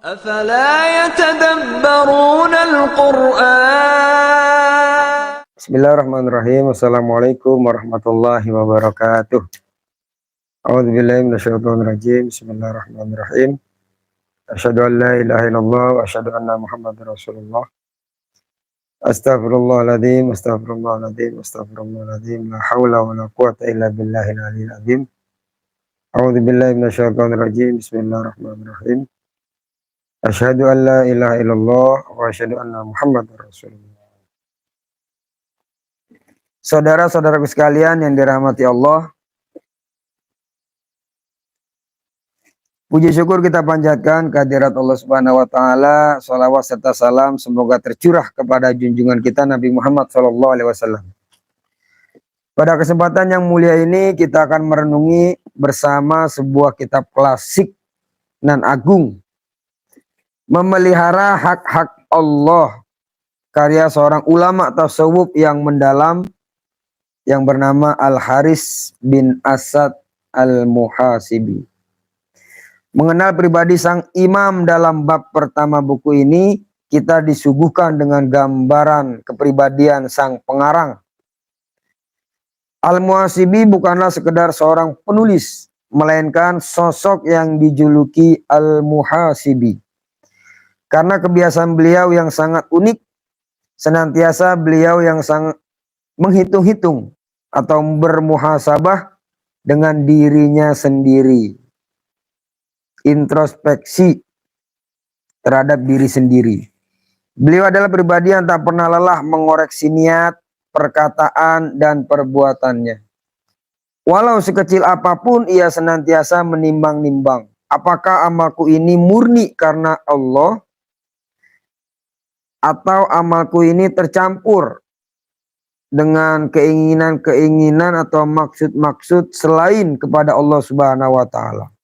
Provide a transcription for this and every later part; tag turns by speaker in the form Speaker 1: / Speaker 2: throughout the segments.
Speaker 1: أفلا يتدبرون القرآن.
Speaker 2: Bismillahirrahmanirrahim. Assalamualaikum warahmatullahi wabarakatuh. A'udzubillahi minasyaitonirrajim. Bismillahirrahmanirrahim. Asyhadu an la ilaha illallah wa asyhadu anna Muhammadar Rasulullah. Astaghfirullahaladzim, astaghfirullahaladzim, astaghfirullahaladzim. La haula wa la quwata illa billahil aliyyil azim. A'udzubillahi minasyaitonirrajim. Bismillahirrahmanirrahim. Asyhadu an la ilaha illallah wa asyhadu anna Muhammadar Rasulullah. Saudara-saudaraku sekalian yang dirahmati Allah, puji syukur kita panjatkan kehadirat Allah Subhanahu wa taala. Shalawat serta salam semoga tercurah kepada junjungan kita Nabi Muhammad SAW. Pada kesempatan yang mulia ini kita akan merenungi bersama sebuah kitab klasik nan agung, Memelihara Hak-Hak Allah, karya seorang ulama tasawuf yang mendalam yang bernama Al-Haris bin Asad Al-Muhasibi. Mengenal pribadi sang imam dalam bab pertama buku ini, kita disuguhkan dengan gambaran kepribadian sang pengarang. Al-Muhasibi bukanlah sekedar seorang penulis, melainkan sosok yang dijuluki Al-Muhasibi. Karena kebiasaan beliau yang sangat unik, senantiasa beliau yang sangat menghitung-hitung atau bermuhasabah dengan dirinya sendiri. Introspeksi terhadap diri sendiri. Beliau adalah pribadi yang tak pernah lelah mengoreksi niat, perkataan, dan perbuatannya. Walau sekecil apapun ia senantiasa menimbang-nimbang. Apakah amalku ini murni karena Allah? Atau amalku ini tercampur dengan keinginan-keinginan atau maksud-maksud selain kepada Allah Subhanahu wa taala.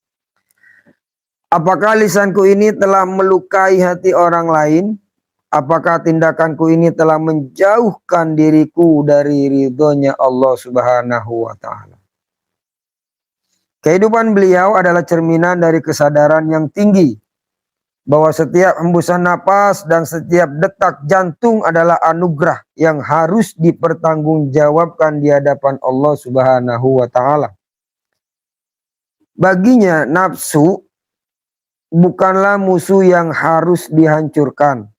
Speaker 2: Apakah lisanku ini telah melukai hati orang lain? Apakah tindakanku ini telah menjauhkan diriku dari ridhonya Allah Subhanahu wa taala? Kehidupan beliau adalah cerminan dari kesadaran yang tinggi bahwa setiap hembusan napas dan setiap detak jantung adalah anugerah yang harus dipertanggungjawabkan di hadapan Allah Subhanahu wa taala. Baginya nafsu bukanlah musuh yang harus dihancurkan,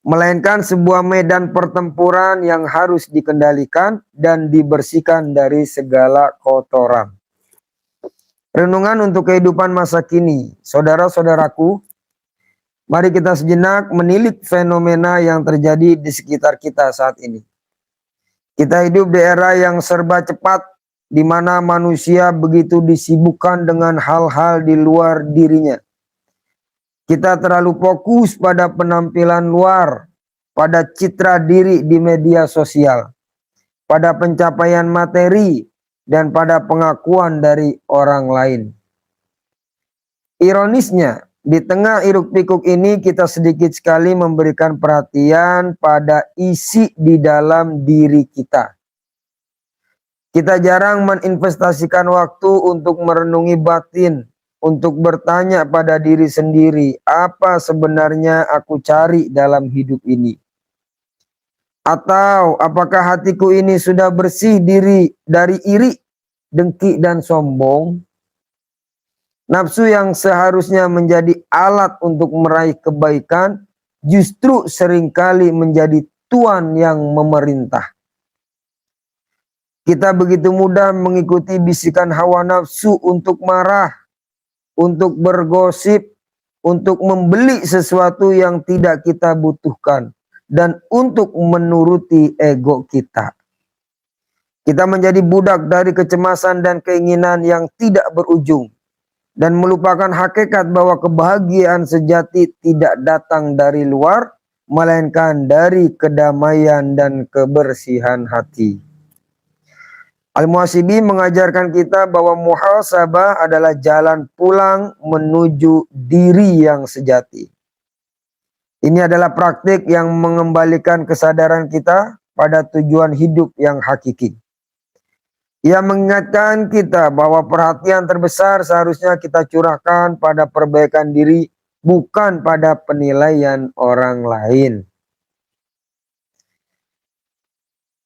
Speaker 2: melainkan sebuah medan pertempuran yang harus dikendalikan dan dibersihkan dari segala kotoran. Renungan untuk kehidupan masa kini. Saudara-saudaraku, mari kita sejenak menilik fenomena yang terjadi di sekitar kita saat ini. Kita hidup di era yang serba cepat, di mana manusia begitu disibukkan dengan hal-hal di luar dirinya. Kita terlalu fokus pada penampilan luar, pada citra diri di media sosial, pada pencapaian materi, dan pada pengakuan dari orang lain. Ironisnya, di tengah hiruk-pikuk ini kita sedikit sekali memberikan perhatian pada isi di dalam diri kita. Kita jarang meninvestasikan waktu untuk merenungi batin, untuk bertanya pada diri sendiri, apa sebenarnya aku cari dalam hidup ini? Atau apakah hatiku ini sudah bersih diri dari iri, dengki, dan sombong? Nafsu yang seharusnya menjadi alat untuk meraih kebaikan justru seringkali menjadi tuan yang memerintah. Kita begitu mudah mengikuti bisikan hawa nafsu untuk marah, untuk bergosip, untuk membeli sesuatu yang tidak kita butuhkan, dan untuk menuruti ego kita. Kita menjadi budak dari kecemasan dan keinginan yang tidak berujung, dan melupakan hakikat bahwa kebahagiaan sejati tidak datang dari luar, melainkan dari kedamaian dan kebersihan hati. Al-Muhasibi mengajarkan kita bahwa muhasabah adalah jalan pulang menuju diri yang sejati. Ini adalah praktik yang mengembalikan kesadaran kita pada tujuan hidup yang hakiki. Ia mengingatkan kita bahwa perhatian terbesar seharusnya kita curahkan pada perbaikan diri bukan pada penilaian orang lain.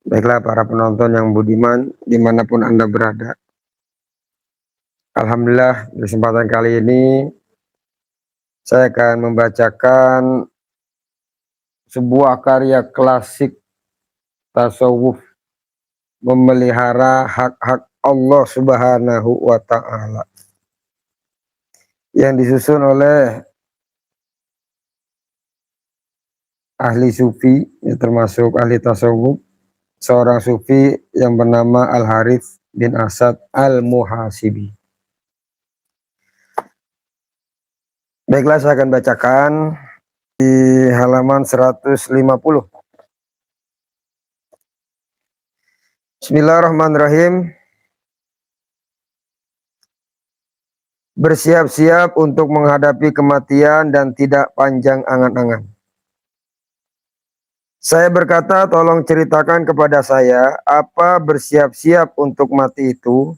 Speaker 2: Baiklah para penonton yang budiman, dimanapun Anda berada. Alhamdulillah, di kesempatan kali ini saya akan membacakan sebuah karya klasik tasawuf memelihara hak-hak Allah Subhanahu wa Ta'ala yang disusun oleh ahli sufi, ya termasuk ahli tasawuf, seorang sufi yang bernama Al-Harith bin Asad Al-Muhasibi. Baiklah, saya akan bacakan di halaman 150. Bismillahirrahmanirrahim. Bersiap-siap untuk menghadapi kematian dan tidak panjang angan-angan. Saya berkata, tolong ceritakan kepada saya apa bersiap-siap untuk mati itu.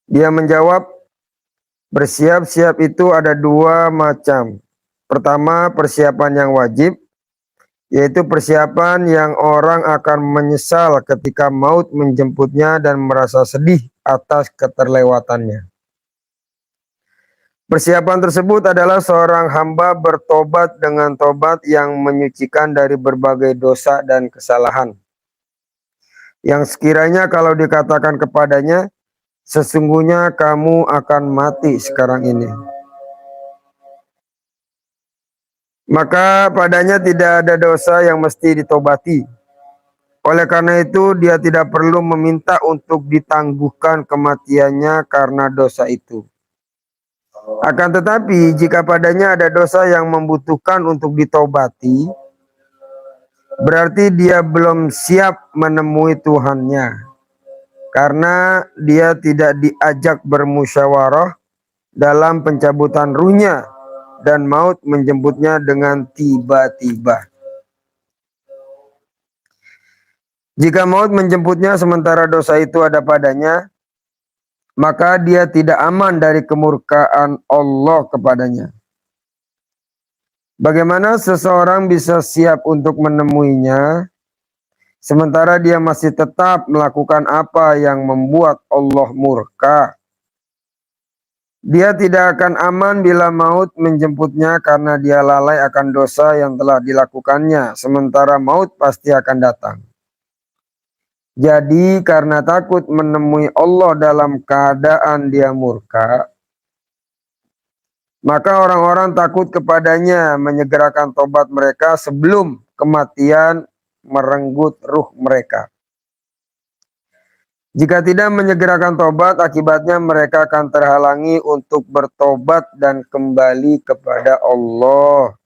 Speaker 2: Dia menjawab, bersiap-siap itu ada dua macam. Pertama, persiapan yang wajib, yaitu persiapan yang orang akan menyesal ketika maut menjemputnya dan merasa sedih atas keterlewatannya. Persiapan tersebut adalah seorang hamba bertobat dengan tobat yang menyucikan dari berbagai dosa dan kesalahan, yang sekiranya kalau dikatakan kepadanya, sesungguhnya kamu akan mati sekarang ini, maka padanya tidak ada dosa yang mesti ditobati. Oleh karena itu dia tidak perlu meminta untuk ditangguhkan kematiannya karena dosa itu. Akan tetapi jika padanya ada dosa yang membutuhkan untuk ditobati, berarti dia belum siap menemui Tuhannya, karena dia tidak diajak bermusyawarah dalam pencabutan ruhnya dan maut menjemputnya dengan tiba-tiba. Jika maut menjemputnya sementara dosa itu ada padanya, maka dia tidak aman dari kemurkaan Allah kepadanya. Bagaimana seseorang bisa siap untuk menemuinya, sementara dia masih tetap melakukan apa yang membuat Allah murka? Dia tidak akan aman bila maut menjemputnya karena dia lalai akan dosa yang telah dilakukannya, sementara maut pasti akan datang. Jadi karena takut menemui Allah dalam keadaan dia murka, maka orang-orang takut kepadanya menyegerakan tobat mereka sebelum kematian merenggut ruh mereka. Jika tidak menyegerakan tobat, akibatnya mereka akan terhalangi untuk bertobat dan kembali kepada Allah.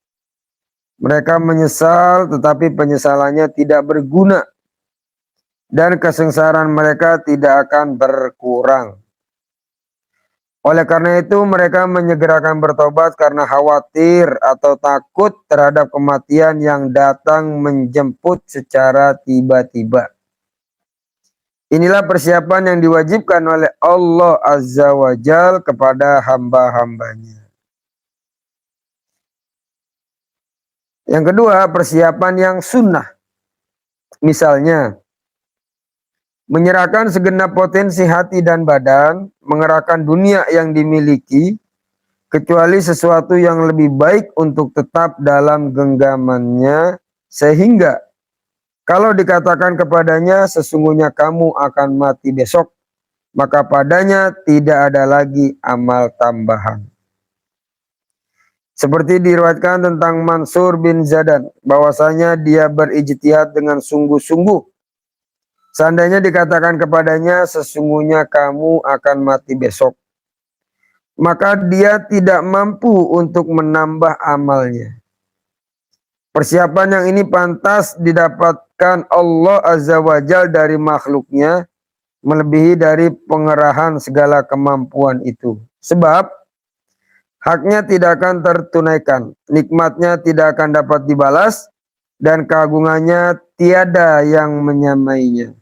Speaker 2: Mereka menyesal, tetapi penyesalannya tidak berguna, dan kesengsaraan mereka tidak akan berkurang. Oleh karena itu, mereka menyegerakan bertobat karena khawatir atau takut terhadap kematian yang datang menjemput secara tiba-tiba. Inilah persiapan yang diwajibkan oleh Allah Azza wa Jal kepada hamba-hambanya. Yang kedua, persiapan yang sunnah. Misalnya, menyerahkan segenap potensi hati dan badan, mengerahkan dunia yang dimiliki, kecuali sesuatu yang lebih baik untuk tetap dalam genggamannya, sehingga kalau dikatakan kepadanya, sesungguhnya kamu akan mati besok, maka padanya tidak ada lagi amal tambahan. Seperti diriwayatkan tentang Mansur bin Zadan, bahwasanya dia berijtihad dengan sungguh-sungguh. Seandainya dikatakan kepadanya, sesungguhnya kamu akan mati besok, maka dia tidak mampu untuk menambah amalnya. Persiapan yang ini pantas didapatkan Allah Azza wa Jal dari makhluknya, melebihi dari pengerahan segala kemampuan itu. Sebab haknya tidak akan tertunaikan, nikmatnya tidak akan dapat dibalas, dan keagungannya tiada yang menyamainya.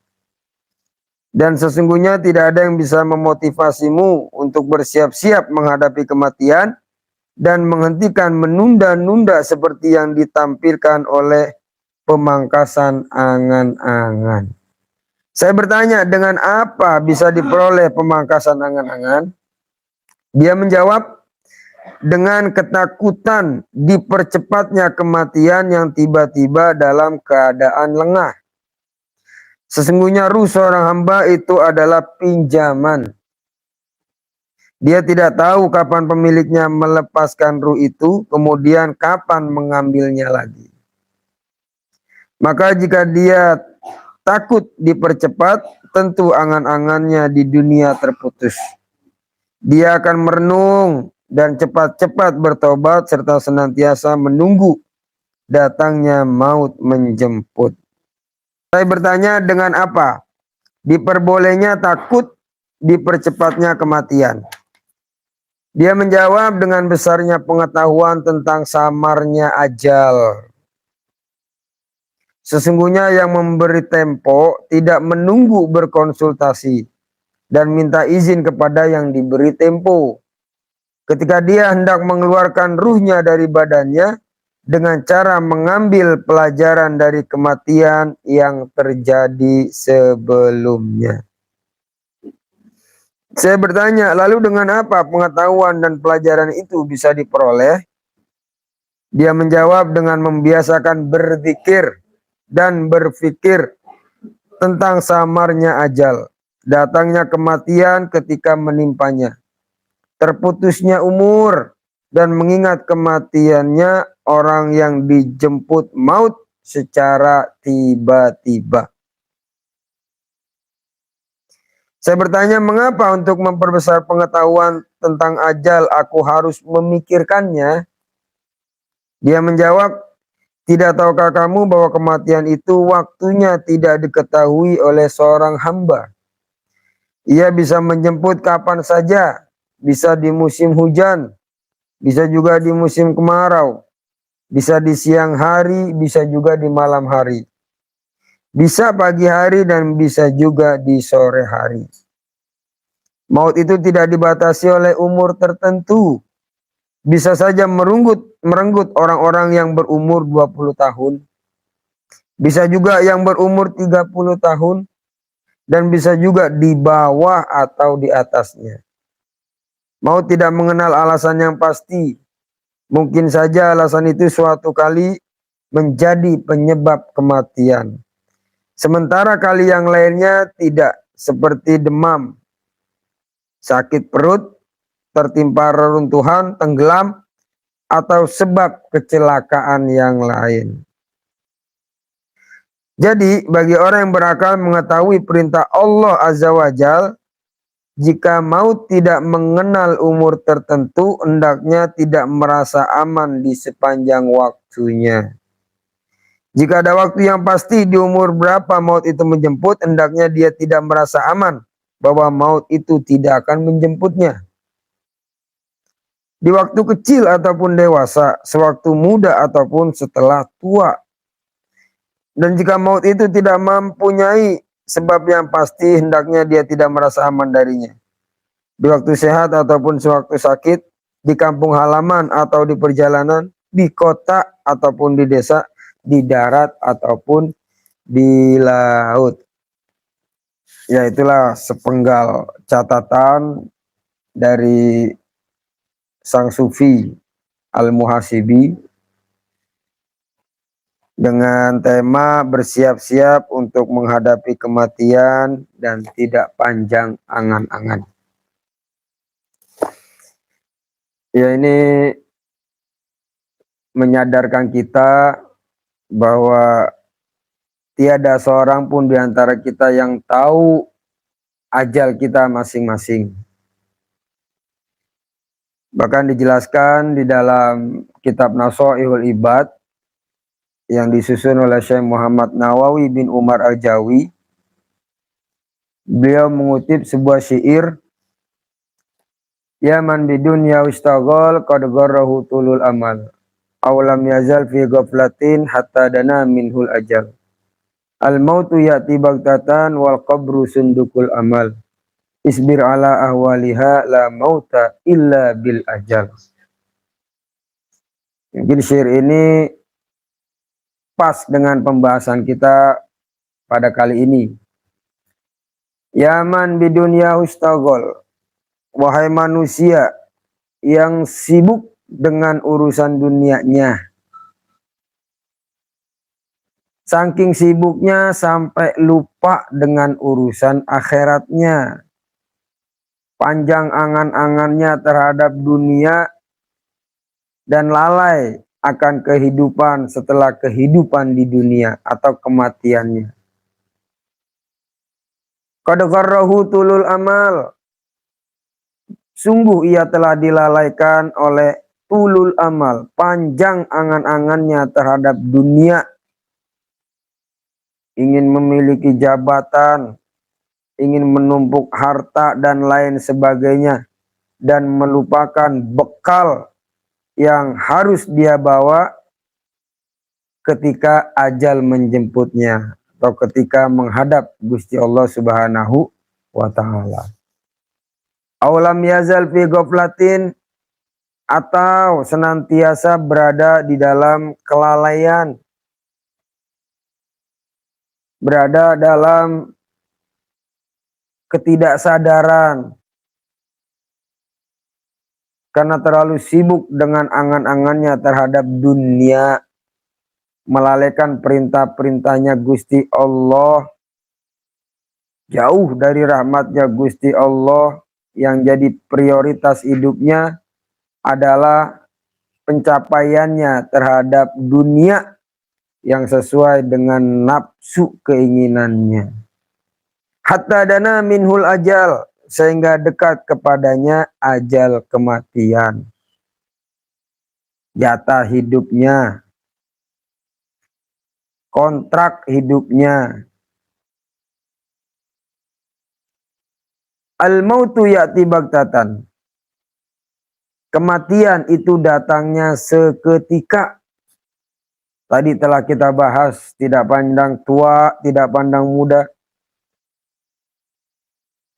Speaker 2: Dan sesungguhnya tidak ada yang bisa memotivasimu untuk bersiap-siap menghadapi kematian, dan menghentikan menunda-nunda seperti yang ditampilkan oleh pemangkasan angan-angan. Saya bertanya, dengan apa bisa diperoleh pemangkasan angan-angan? Dia menjawab, dengan ketakutan dipercepatnya kematian yang tiba-tiba dalam keadaan lengah. Sesungguhnya ruh seorang hamba itu adalah pinjaman. Dia tidak tahu kapan pemiliknya melepaskan ruh itu, kemudian kapan mengambilnya lagi. Maka jika dia takut dipercepat, tentu angan-angannya di dunia terputus. Dia akan merenung dan cepat-cepat bertobat serta senantiasa menunggu datangnya maut menjemput. Saya bertanya, dengan apa diperbolehnya takut dipercepatnya kematian? Dia menjawab, dengan besarnya pengetahuan tentang samarnya ajal. Sesungguhnya yang memberi tempo tidak menunggu berkonsultasi dan minta izin kepada yang diberi tempo. Ketika dia hendak mengeluarkan ruhnya dari badannya dengan cara mengambil pelajaran dari kematian yang terjadi sebelumnya. Saya bertanya, lalu dengan apa pengetahuan dan pelajaran itu bisa diperoleh? Dia menjawab, dengan membiasakan berzikir dan berpikir tentang samarnya ajal, datangnya kematian ketika menimpanya, terputusnya umur, dan mengingat kematiannya orang yang dijemput maut secara tiba-tiba. Saya bertanya, mengapa untuk memperbesar pengetahuan tentang ajal aku harus memikirkannya? Dia menjawab, tidak tahukah kamu bahwa kematian itu waktunya tidak diketahui oleh seorang hamba? Ia bisa menjemput kapan saja, bisa di musim hujan, bisa juga di musim kemarau, bisa di siang hari, bisa juga di malam hari, bisa pagi hari, dan bisa juga di sore hari. Maut itu tidak dibatasi oleh umur tertentu. Bisa saja merenggut orang-orang yang berumur 20 tahun. Bisa juga yang berumur 30 tahun. Dan bisa juga di bawah atau di atasnya. Maut tidak mengenal alasan yang pasti. Mungkin saja alasan itu suatu kali menjadi penyebab kematian. Sementara kali yang lainnya tidak, seperti demam, sakit perut, tertimpa reruntuhan, tenggelam, atau sebab kecelakaan yang lain. Jadi bagi orang yang berakal mengetahui perintah Allah Azza wa Jal, jika maut tidak mengenal umur tertentu, hendaknya tidak merasa aman di sepanjang waktunya. Jika ada waktu yang pasti di umur berapa maut itu menjemput, hendaknya dia tidak merasa aman bahwa maut itu tidak akan menjemputnya. Di waktu kecil ataupun dewasa, sewaktu muda ataupun setelah tua. Dan jika maut itu tidak mempunyai sebab yang pasti, hendaknya dia tidak merasa aman darinya. Di waktu sehat ataupun sewaktu sakit, di kampung halaman atau di perjalanan, di kota ataupun di desa, di darat ataupun di laut. Ya, itulah sepenggal catatan dari sang sufi Al-Muhasibi dengan tema bersiap-siap untuk menghadapi kematian dan tidak panjang angan-angan. Ya, ini menyadarkan kita bahwa tiada seorang pun di antara kita yang tahu ajal kita masing-masing. Bahkan dijelaskan di dalam kitab Nasoihul Ibad yang disusun oleh Syekh Muhammad Nawawi bin Umar Al-Jawi. Beliau mengutip sebuah syair, ya man bidunya ustaghal qad gharrahu tulul amal awalam yazal fi ghaflatin hatta dana minhul ajal. Al mautu ya'ti baghtatan wal qabru sundukul amal. Isbir ala ahwaliha la mauta illa bil ajal. Mungkin syair ini pas dengan pembahasan kita pada kali ini. Yaman bidunya ustagol. Wahai manusia yang sibuk dengan urusan dunianya. Saking sibuknya sampai lupa dengan urusan akhiratnya. Panjang angan-angannya terhadap dunia dan lalai akan kehidupan setelah kehidupan di dunia atau kematiannya. Qad gharrahu tulul amal. Sungguh ia telah dilalaikan oleh tulul amal, panjang angan-angannya terhadap dunia. Ingin memiliki jabatan, ingin menumpuk harta dan lain sebagainya, dan melupakan bekal yang harus dia bawa ketika ajal menjemputnya atau ketika menghadap Gusti Allah Subhanahu wa taala. Aulam yazal fi ghaflatin, atau senantiasa berada di dalam kelalaian, berada dalam ketidaksadaran karena terlalu sibuk dengan angan-angannya terhadap dunia, melalaikan perintah-perintahnya Gusti Allah, jauh dari rahmatnya Gusti Allah. Yang jadi prioritas hidupnya adalah pencapaiannya terhadap dunia yang sesuai dengan nafsu keinginannya. Hatta dana minhul ajal, sehingga dekat kepadanya ajal kematian. Jatah hidupnya, kontrak hidupnya. Al-mautu ya'ti baghtatan. Kematian itu datangnya seketika. Tadi telah kita bahas, tidak pandang tua, tidak pandang muda,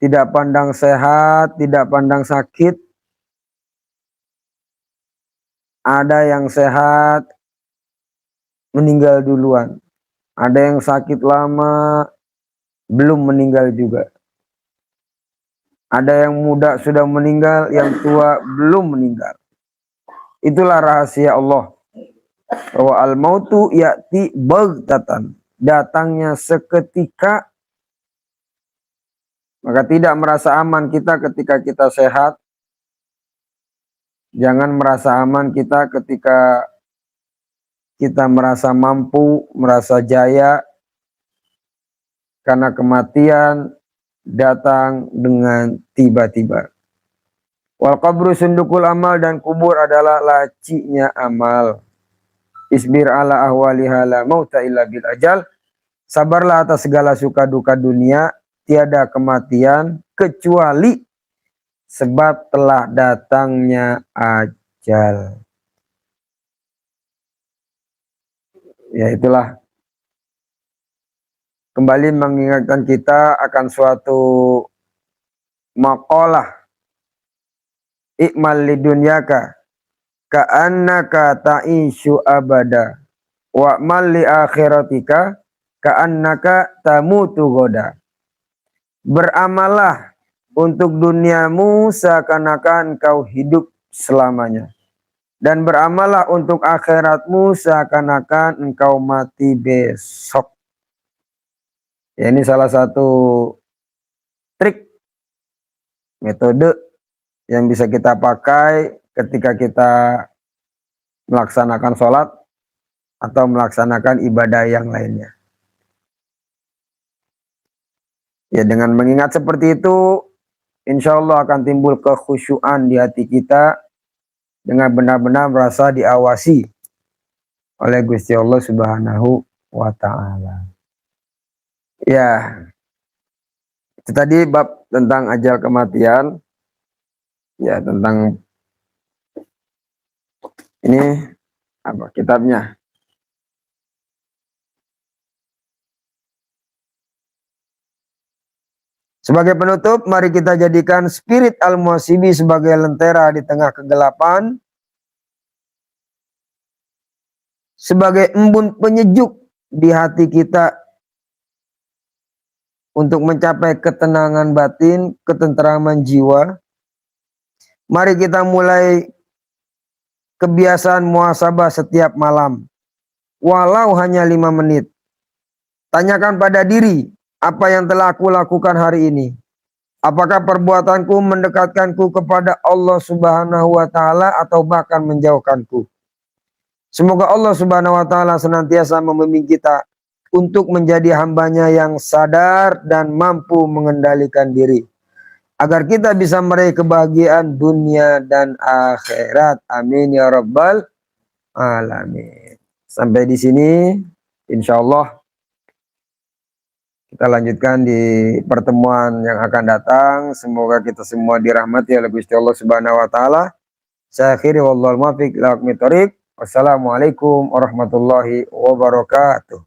Speaker 2: tidak pandang sehat, tidak pandang sakit. Ada yang sehat, meninggal duluan. Ada yang sakit lama, belum meninggal juga. Ada yang muda sudah meninggal, yang tua belum meninggal. Itulah rahasia Allah. Bahwa al-mautu ya'ti baghtatan. Datangnya seketika. Maka tidak merasa aman kita ketika kita sehat. Jangan merasa aman kita ketika kita merasa mampu, merasa jaya. Karena kematian datang dengan tiba-tiba. Wal qabru sundukul amal, dan kubur adalah lacinya amal. Isbir ala ahwaliha la mauta illa bil ajal. Sabarlah atas segala suka duka dunia, tiada kematian kecuali sebab telah datangnya ajal. Ya, itulah kembali mengingatkan kita akan suatu maqalah. Ikmal lidunyaka ka'annaka ta'ishu abada wa'mal li akhiratika ka'annaka tamutu goda. Beramallah untuk duniamu seakan-akan kau hidup selamanya, dan beramallah untuk akhiratmu seakan-akan engkau mati besok. Ya, ini salah satu trik, metode yang bisa kita pakai ketika kita melaksanakan sholat atau melaksanakan ibadah yang lainnya. Ya, dengan mengingat seperti itu, insya Allah akan timbul kekhusyuan di hati kita dengan benar-benar merasa diawasi oleh Gusti Allah Subhanahu wa ta'ala. Ya, itu tadi bab tentang ajal kematian. Ya, tentang ini apa kitabnya. Sebagai penutup, mari kita jadikan spirit al-muhasibi sebagai lentera di tengah kegelapan. sebagai embun penyejuk di hati kita untuk mencapai ketenangan batin, ketenteraman jiwa. Mari kita mulai kebiasaan muhasabah setiap malam, walau hanya 5 menit. Tanyakan pada diri, apa yang telah aku lakukan hari ini? Apakah perbuatanku mendekatkanku kepada Allah Subhanahu wa Ta'ala atau bahkan menjauhkanku? Semoga Allah Subhanahu wa Ta'ala senantiasa membimbing kita untuk menjadi hambanya yang sadar dan mampu mengendalikan diri, agar kita bisa meraih kebahagiaan dunia dan akhirat. Amin ya rabbal alamin. Sampai di sini, insya Allah kita lanjutkan di pertemuan yang akan datang. Semoga kita semua dirahmati oleh Gusti Allah Subhanahu wa Ta'ala. Saya akhiri wallahul muwaffiq ila aqwamit thoriq. Wassalamualaikum warahmatullahi wabarakatuh.